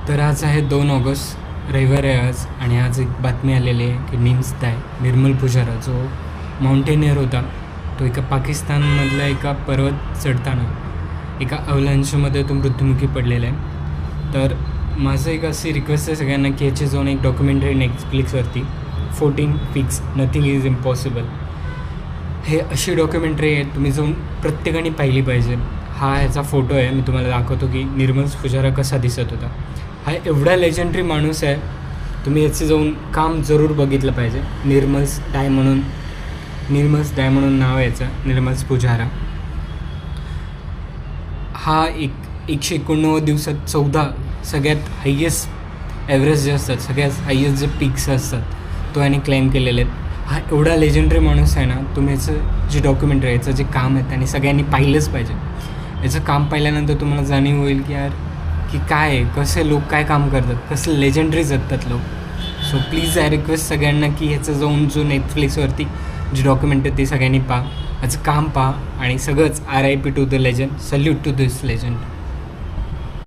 तर आज आहे 2 ऑगस्ट, रविवार आहे आज. आणि आज एक बातमी आलेली आहे की निर्मल पुजारा जो माउंटेनियर होता, तो एका पाकिस्तानमधल्या एका पर्वत चढताना एका अवलांचमध्ये तो मृत्युमुखी पडलेला आहे. तर माझं एक अशी रिक्वेस्ट आहे सगळ्यांना की याची जाऊन एक डॉक्युमेंटरी नेटफ्लिक्सवरती 14 फिक्स नथिंग इज इम्पॉसिबल, हे अशी डॉक्युमेंटरी आहे तुम्ही जाऊन प्रत्येकाने पाहिली पाहिजे. हा ह्याचा फोटो आहे, मी तुम्हाला दाखवतो की निर्मल पुजारा कसा दिसत होता. हा एवढा लेजंडरी माणूस आहे, तुम्ही याचे जाऊन काम जरूर बघितलं पाहिजे. निर्मल्स डाय म्हणून नाव आहे याचं, निर्मल पुजारा. हा 189 दिवसात 14 सगळ्यात हायेस्ट एव्हरेस्ट जे असतात, सगळ्यात हायेस्ट जे पीक्स असतात, तो याने क्लेम केलेले आहेत. हा एवढा लेजंडरी माणूस आहे ना, तुम्ही याचं जे डॉक्युमेंटरी आहे, याचं जे काम आहे त्याने सगळ्यांनी पाहिलंच पाहिजे. याचं काम पाहिल्यानंतर तुम्हाला जाणीव होईल की यार की काय आहे, कसे लोक काय काम करतात, कसं लेजंडरी जगतात लोक. सो प्लीज आय रिक्वेस्ट सगळ्यांना की ह्याचं जाऊन जो नेटफ्लिक्सवरती जी डॉक्युमेंट आहे ती सगळ्यांनी पहा, याचं काम पहा आणि सगळंच RIP to the legend, salute to this legend.